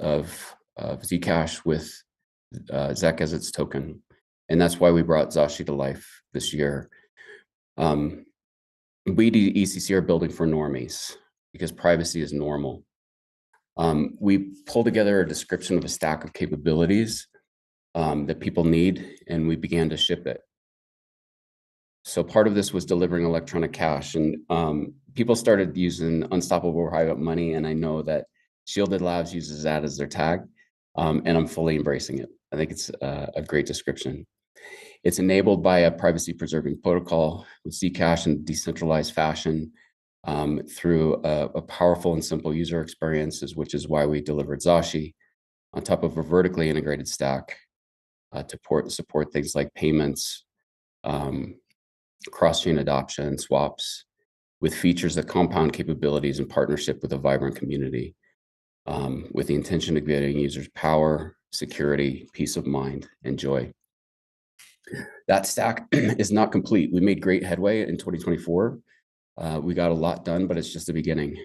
Zcash with ZEC as its token. And that's why we brought Zashi to life this year. We at ECC are building for normies because privacy is normal. We pulled together a description of a stack of capabilities that people need, and we began to ship it. So part of this was delivering electronic cash, and people started using unstoppable private money, and I know that Shielded Labs uses that as their tag, and I'm fully embracing it. I think it's a great description. It's enabled by a privacy-preserving protocol with Zcash in decentralized fashion through a powerful and simple user experiences, which is why we delivered Zashi on top of a vertically integrated stack to support things like payments, cross-chain adoption, swaps, with features that compound capabilities in partnership with a vibrant community, with the intention of giving users power, security, peace of mind, and joy. That stack is not complete. We made great headway in 2024. We got a lot done, but it's just the beginning.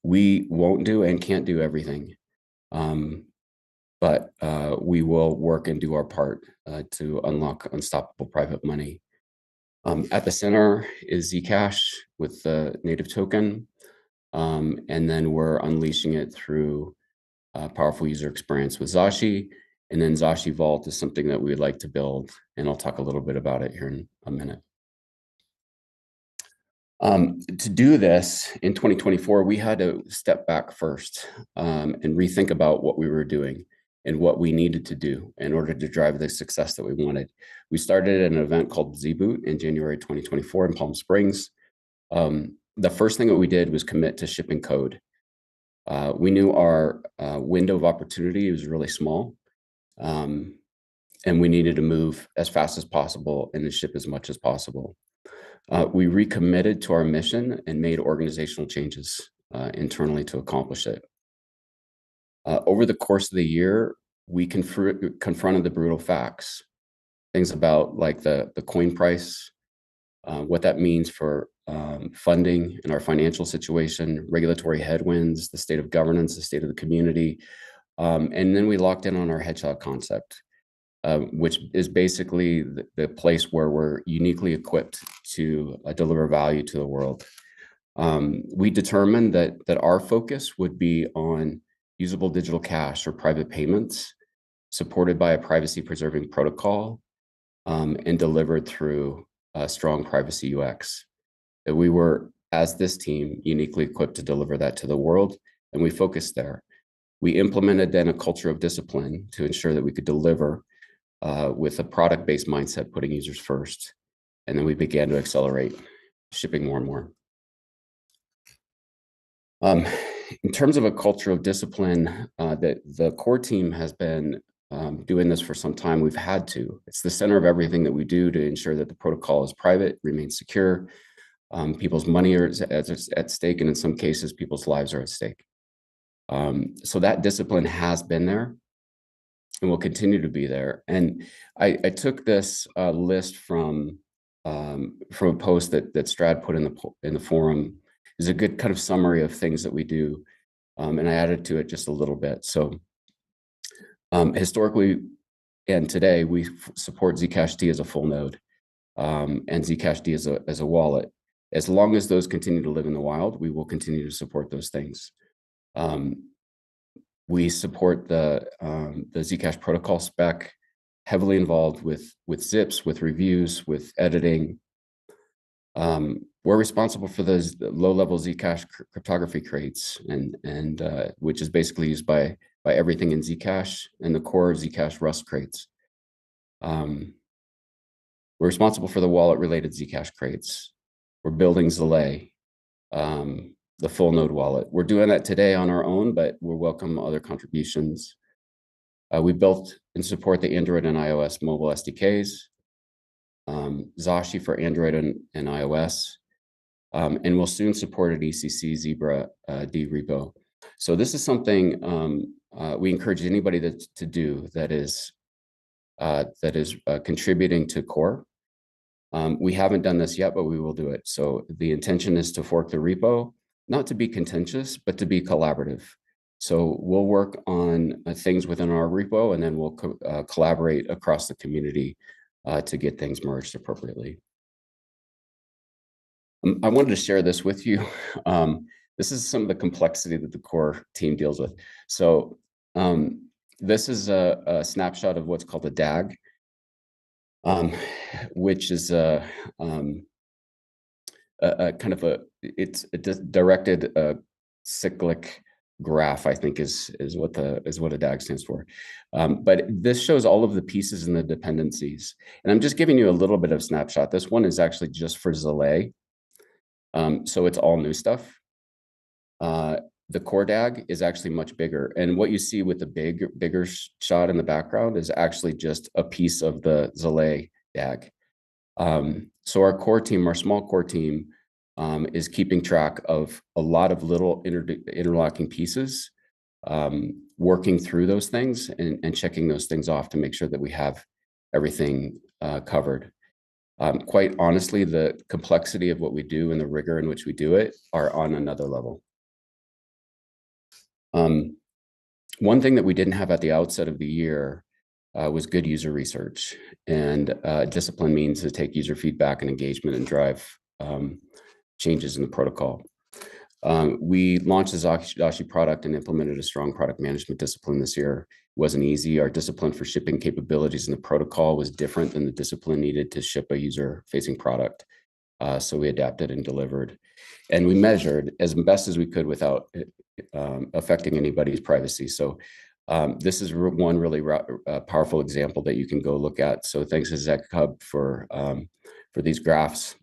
We won't do and can't do everything, but we will work and do our part to unlock unstoppable private money. At the center is Zcash with the native token, and then we're unleashing it through a powerful user experience with Zashi. And then Zashi Vault is something that we would like to build, and I'll talk a little bit about it here in a minute. To do this in 2024, we had to step back first and rethink about what we were doing and what we needed to do in order to drive the success that we wanted. We started an event called ZBoot in January 2024 in Palm Springs. The first thing that we did was commit to shipping code. We knew our window of opportunity was really small, and we needed to move as fast as possible and to ship as much as possible. We recommitted to our mission and made organizational changes internally to accomplish it. Over the course of the year, we confronted the brutal facts, things about like the coin price, what that means for funding and our financial situation, regulatory headwinds, the state of governance, the state of the community. And then we locked in on our hedgehog concept, which is basically the place where we're uniquely equipped to deliver value to the world. We determined that our focus would be on usable digital cash or private payments supported by a privacy-preserving protocol and delivered through a strong privacy UX. That we were, as this team, uniquely equipped to deliver that to the world, and we focused there. We implemented then a culture of discipline to ensure that we could deliver with a product-based mindset, putting users first. And then we began to accelerate shipping more and more. In terms of a culture of discipline, the core team has been doing this for some time. We've had to. It's the center of everything that we do to ensure that the protocol is private, remains secure. People's money is at stake, and in some cases, people's lives are at stake. So that discipline has been there and will continue to be there. And I took this list from a post that Strad put in the forum. Is a good kind of summary of things that we do, and I added to it just a little bit. So historically and today, we support Zcash D as a full node and Zcash D as a wallet. As long as those continue to live in the wild, we will continue to support those things. We support the Zcash protocol spec, heavily involved with zips, with reviews, with editing. We're responsible for those low-level Zcash cryptography crates, and which is basically used by everything in Zcash and the core Zcash Rust crates. We're responsible for the wallet-related Zcash crates. We're building Zalay, the full node wallet. We're doing that today on our own, but we welcome other contributions. We built and support the Android and iOS mobile SDKs, Zashi for Android and iOS, and we'll soon support an ECC Zebra D repo. So this is something we encourage anybody to do that is contributing to core. We haven't done this yet, but we will do it. So the intention is to fork the repo, not to be contentious, but to be collaborative. So we'll work on things within our repo, and then we'll collaborate across the community to get things merged appropriately. I wanted to share this with you. This is some of the complexity that the core team deals with. So this is a snapshot of what's called a DAG, which is a kind of it's a directed cyclic graph, I think is what a DAG stands for. But this shows all of the pieces and the dependencies. And I'm just giving you a little bit of snapshot. This one is actually just for Zelay. So it's all new stuff. The core DAG is actually much bigger. And what you see with the bigger shot in the background is actually just a piece of the Zelay DAG. So our core team, our small core team, is keeping track of a lot of little interlocking pieces, working through those things and checking those things off to make sure that we have everything covered. Quite honestly, the complexity of what we do and the rigor in which we do it are on another level. One thing that we didn't have at the outset of the year was good user research. And discipline means to take user feedback and engagement and drive changes in the protocol. We launched the Zcash product and implemented a strong product management discipline this year. It wasn't easy. Our discipline for shipping capabilities in the protocol was different than the discipline needed to ship a user-facing product. So we adapted and delivered. And we measured as best as we could without affecting anybody's privacy. So this is one really powerful example that you can go look at. So thanks to ZecHub for these graphs.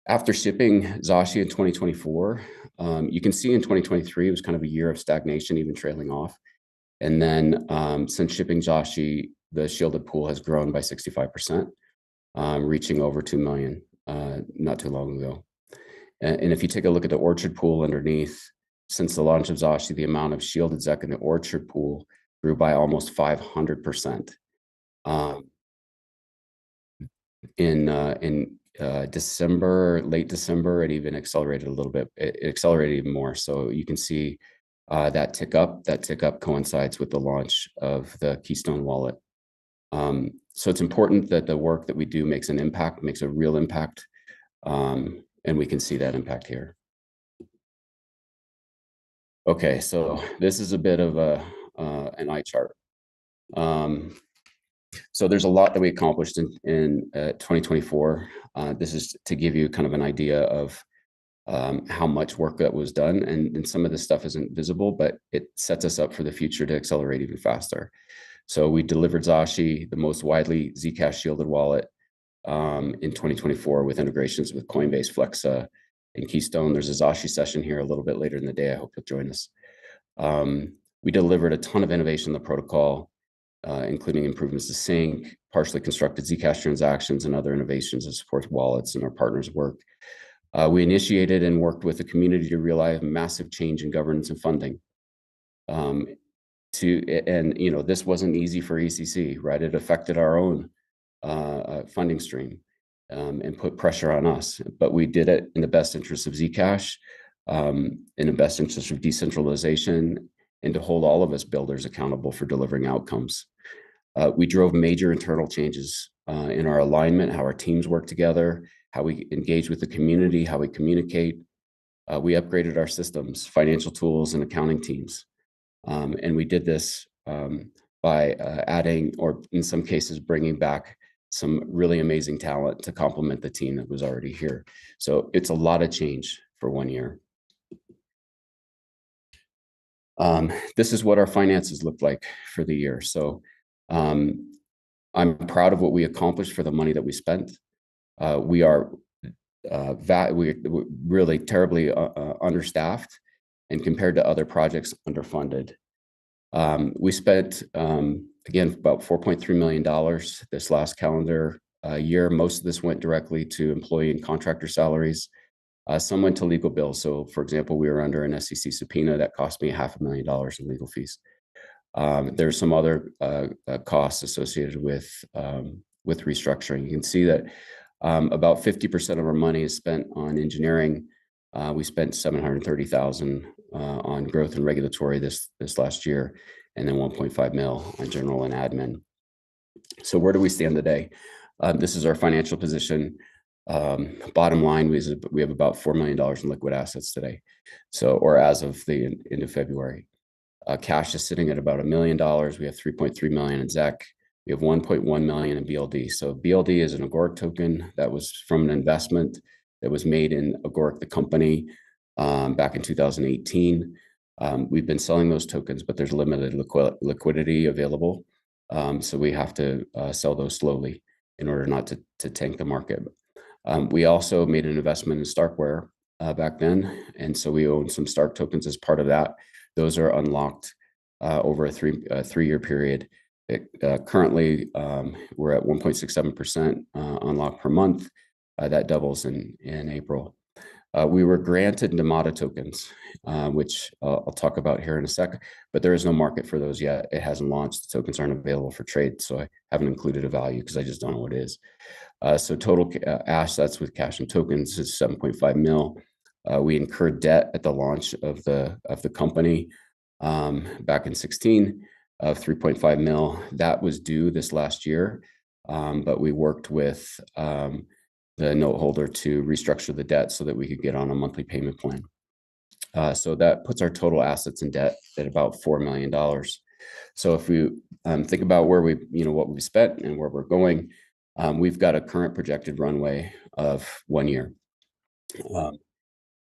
After shipping Zashi in 2024, you can see in 2023, it was kind of a year of stagnation, even trailing off. And then since shipping Zashi, the shielded pool has grown by 65%, reaching over 2 million not too long ago. And if you take a look at the orchard pool underneath, since the launch of Zashi, the amount of shielded Zec in the orchard pool grew by almost 500%. In December, late December, it even accelerated a little bit. It accelerated even more. So you can see that tick up. That tick up coincides with the launch of the Keystone wallet. So it's important that the work that we do makes an impact, makes a real impact. And we can see that impact here. Okay, so this is a bit of an eye chart. So there's a lot that we accomplished in 2024. This is to give you kind of an idea of how much work that was done. And some of this stuff isn't visible, but it sets us up for the future to accelerate even faster. So we delivered Zashi, the most widely Zcash shielded wallet, in 2024 with integrations with Coinbase, Flexa, and Keystone. There's a Zashi session here a little bit later in the day. I hope you'll join us. We delivered a ton of innovation in the protocol, including improvements to sync, partially constructed Zcash transactions, and other innovations that support wallets and our partners' work. We initiated and worked with the community to realize a massive change in governance and funding. This wasn't easy for ECC, right? It affected our own funding stream and put pressure on us. But we did it in the best interest of Zcash, in the best interest of decentralization, and to hold all of us builders accountable for delivering outcomes. We drove major internal changes in our alignment, how our teams work together, how we engage with the community, how we communicate. We upgraded our systems, financial tools, and accounting teams. And we did this by adding, or in some cases, bringing back some really amazing talent to complement the team that was already here. So it's a lot of change for 1 year. This is what our finances look like for the year. So I'm proud of what we accomplished for the money that we spent. We are we're really terribly understaffed, and compared to other projects, underfunded. We spent, again, about $4.3 million this last calendar year. Most of this went directly to employee and contractor salaries. Some went to legal bills. So, for example, we were under an SEC subpoena that cost me $500,000 in legal fees. There's some other costs associated with restructuring. You can see that about 50% of our money is spent on engineering, We spent 730,000 on growth and regulatory this last year, and then 1.5 mil on general and admin. So where do we stand today? This is our financial position. Bottom line, we have about $4 million in liquid assets today. So, or as of the end of February. Cash is sitting at about $1 million. We have 3.3 million in Zec. We have 1.1 million in BLD. So BLD is an Agoric token that was from an investment that was made in Agoric, the company, back in 2018. We've been selling those tokens, but there's limited liquidity available. So we have to sell those slowly in order not to tank the market. We also made an investment in Starkware back then, and so we own some Stark tokens as part of that. Those are unlocked over a three-year period. Currently, we're at 1.67% unlocked per month. That doubles in April. We were granted Nemada tokens, which I'll talk about here in a sec, but there is no market for those yet. It hasn't launched. The tokens aren't available for trade, so I haven't included a value because I just don't know what it is. So total assets with cash and tokens is 7.5 mil. We incurred debt at the launch of the company back in 2016 of 3.5 mil. That was due this last year, but we worked with the note holder to restructure the debt so that we could get on a monthly payment plan. So that puts our total assets and debt at about $4 million. So if we think about where we, what we've spent and where we're going, we've got a current projected runway of 1 year.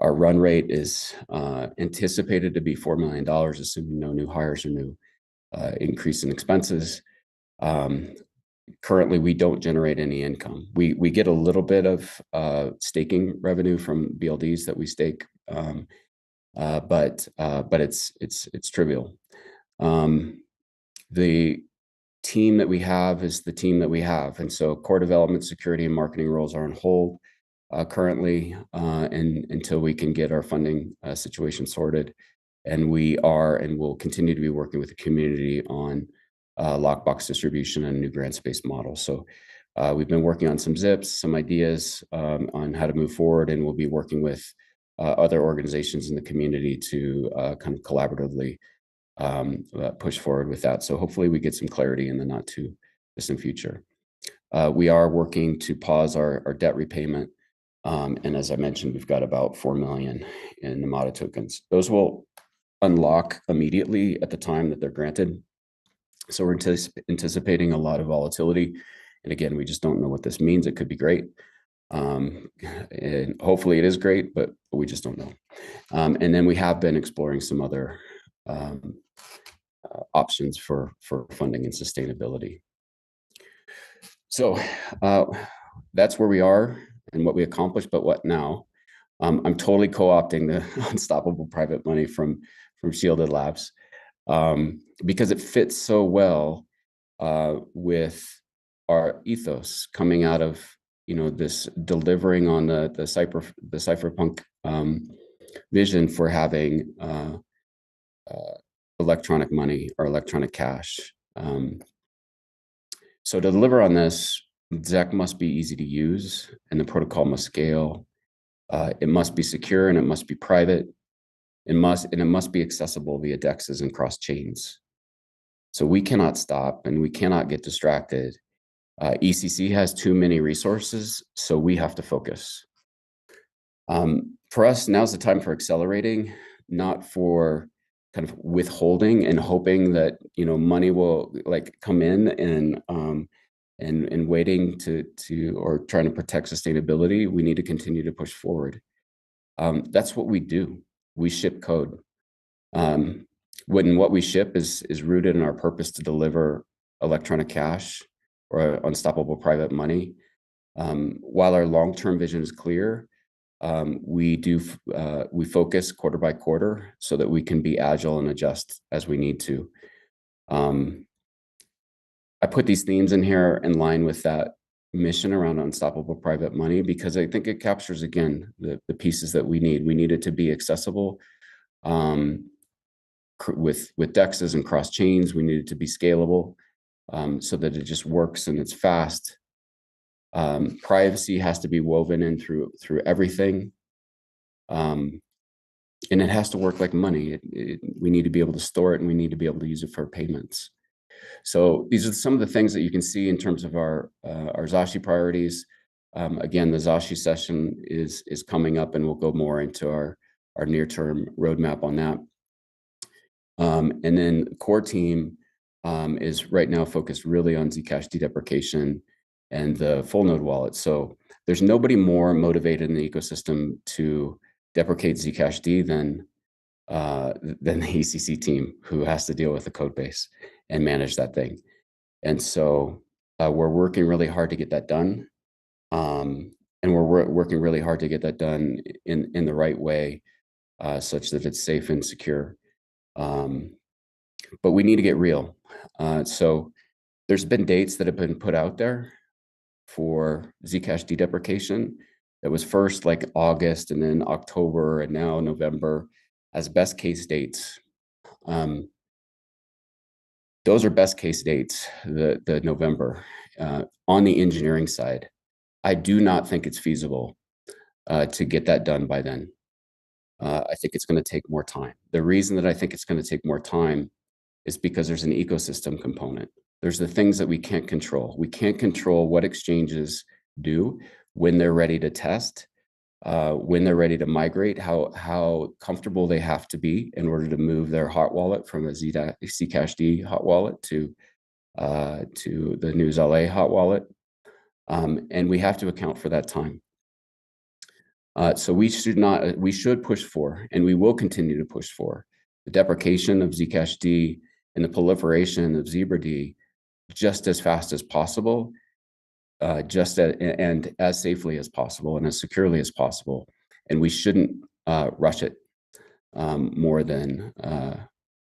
Our run rate is anticipated to be $4 million, assuming no new hires or new increase in expenses. Currently, we don't generate any income. We get a little bit of staking revenue from BLDs that we stake, but it's trivial. The team that we have is the team that we have, and so core development, security, and marketing roles are on hold currently, and until we can get our funding situation sorted. And we are and will continue to be working with the community on lockbox distribution and new grant space model. So we've been working on some zips, some ideas on how to move forward, and we'll be working with other organizations in the community to kind of collaboratively push forward with that. So hopefully we get some clarity in the not too distant future. We are working to pause our debt repayment. And as I mentioned, we've got about 4 million in Nemada tokens. Those will unlock immediately at the time that they're granted. So we're anticipating a lot of volatility. And again, we just don't know what this means. It could be great. And hopefully it is great, but we just don't know. And then we have been exploring some other options for funding and sustainability. So that's where we are and what we accomplished, but what now? I'm totally co-opting the unstoppable private money from Shielded Labs because it fits so well with our ethos coming out of this delivering on the cypherpunk vision for having electronic money or electronic cash. So to deliver on this, Zec must be easy to use, and the protocol must scale. It must be secure and it must be private. It must be accessible via dexes and cross chains. So we cannot stop and we cannot get distracted. ECC has too many resources, so we have to focus. For us, now's the time for accelerating, not for kind of withholding and hoping that money will come in and waiting to or trying to protect sustainability. We need to continue to push forward. That's what we do. We ship code. When what we ship is rooted in our purpose to deliver electronic cash or unstoppable private money. While our long-term vision is clear, we focus quarter by quarter so that we can be agile and adjust as we need to. I put these themes in here in line with that mission around unstoppable private money because I think it captures, again, the pieces that we need. We need it to be accessible with dexes and cross chains. We need it to be scalable so that it just works and it's fast. Privacy has to be woven in through everything. And it has to work like money. We need to be able to store it, and we need to be able to use it for payments. So these are some of the things that you can see in terms of our Zashi priorities. Again, the Zashi session is coming up, and we'll go more into our near-term roadmap on that. And then the core team is right now focused really on Zcash deprecation and the full node wallet. So there's nobody more motivated in the ecosystem to deprecate Zcash D than the ECC team, who has to deal with the code base and manage that thing. And so we're working really hard to get that done. And we're working really hard to get that done in the right way, such that it's safe and secure. But we need to get real. So there's been dates that have been put out there for Zcash deprecation. It was first like August, and then October, and now November as best case dates. Those are best case dates, the November. On the engineering side, I do not think it's feasible to get that done by then. I think it's going to take more time. The reason that I think it's going to take more time is because there's an ecosystem component. There's the things that we can't control. We can't control what exchanges do, when they're ready to test, when they're ready to migrate, how comfortable they have to be in order to move their hot wallet from a Zcash D hot wallet to the new Zale hot wallet. And we have to account for that time. So we should push for, and we will continue to push for, the deprecation of Zcash D and the proliferation of Zebra D just as fast as possible, and as safely as possible and as securely as possible. And we shouldn't rush it more than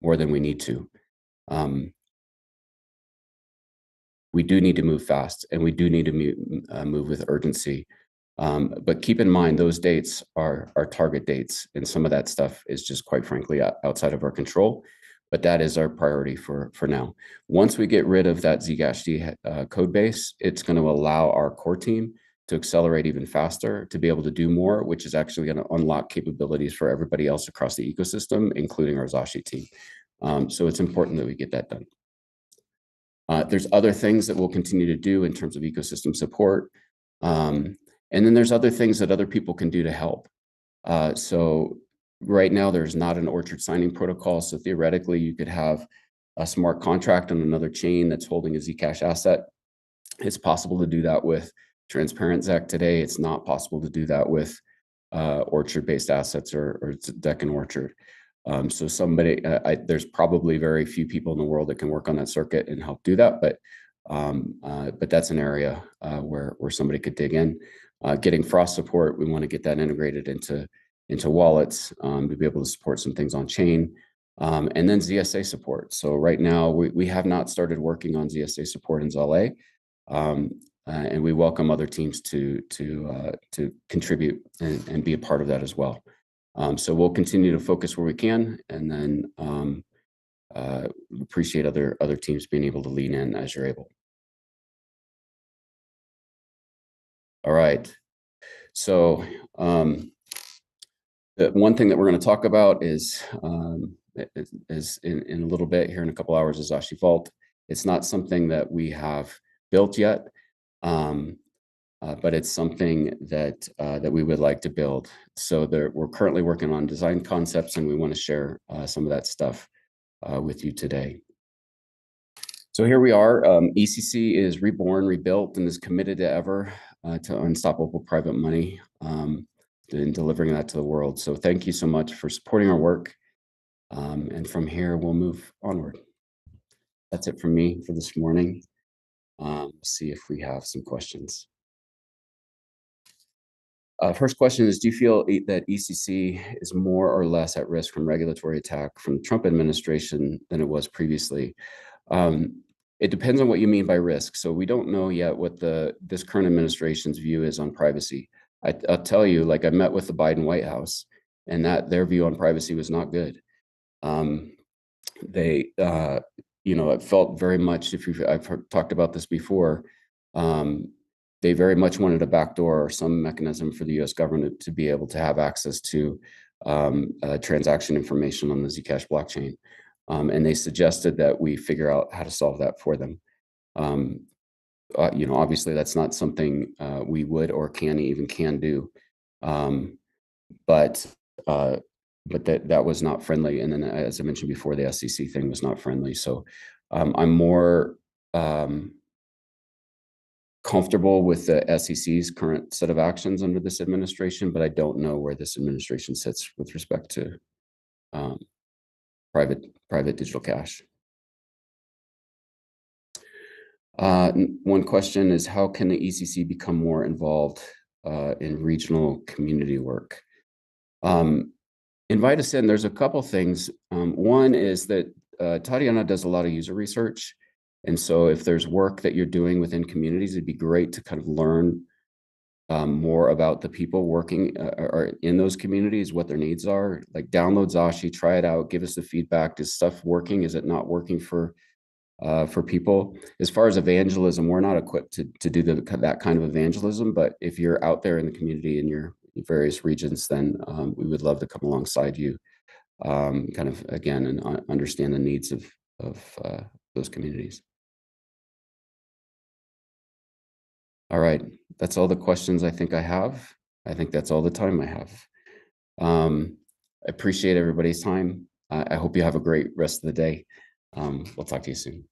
we need to. We do need to move fast, and we do need to move with urgency. But keep in mind, those dates are target dates, and some of that stuff is just, quite frankly, outside of our control. But that is our priority for now. Once we get rid of that Zcash D code base, it's going to allow our core team to accelerate even faster, to be able to do more, which is actually going to unlock capabilities for everybody else across the ecosystem, including our Zashi team. So it's important that we get that done. There's other things that we'll continue to do in terms of ecosystem support. And then there's other things that other people can do to help. So right now, there's not an orchard signing protocol. So theoretically, you could have a smart contract on another chain that's holding a Zcash asset. It's possible to do that with transparent Zec today. It's not possible to do that with orchard-based assets or Zec and Orchard. So there's probably very few people in the world that can work on that circuit and help do that. But that's an area where somebody could dig in. Getting Frost support, we want to get that integrated into wallets to be able to support some things on chain. And then ZSA support. So right now, we have not started working on ZSA support in Zale. And we welcome other teams to contribute and be a part of that as well. So we'll continue to focus where we can, and then appreciate other teams being able to lean in as you're able. All right. So the one thing that we're going to talk about is in a little bit here, in a couple hours, is Zashi Vault. It's not something that we have built yet, but it's something that we would like to build. So we're currently working on design concepts, and we want to share some of that stuff with you today. So here we are. ECC is reborn, rebuilt, and is committed to unstoppable private money and delivering that to the world. So thank you so much for supporting our work. And from here, we'll move onward. That's it from me for this morning. See if we have some questions. First question is, do you feel that ECC is more or less at risk from regulatory attack from the Trump administration than it was previously? It depends on what you mean by risk. So we don't know yet what this current administration's view is on privacy. I'll tell you, like, I met with the Biden White House, and their view on privacy was not good. It felt very much, I've talked about this before, they very much wanted a backdoor or some mechanism for the U.S. government to be able to have access to transaction information on the Zcash blockchain. And they suggested that we figure out how to solve that for them. Obviously that's not something we would or can do. But that was not friendly. And then, as I mentioned before, the SEC thing was not friendly. So I'm more comfortable with the SEC's current set of actions under this administration, but I don't know where this administration sits with respect to private digital cash. One question is, how can the ECC become more involved in regional community work? Invite us in. There's a couple things. One is that Tatiana does a lot of user research. And so if there's work that you're doing within communities, it'd be great to kind of learn more about the people working or in those communities, what their needs are. Like download Zashi, try it out, give us the feedback. Is stuff working? Is it not working for people? As far as evangelism, we're not equipped to do that kind of evangelism. But if you're out there in the community in your various regions, then we would love to come alongside you, kind of again, and understand the needs of those communities. All right, that's all the questions I think I have. I think that's all the time I have. I appreciate everybody's time. I hope you have a great rest of the day. We'll talk to you soon.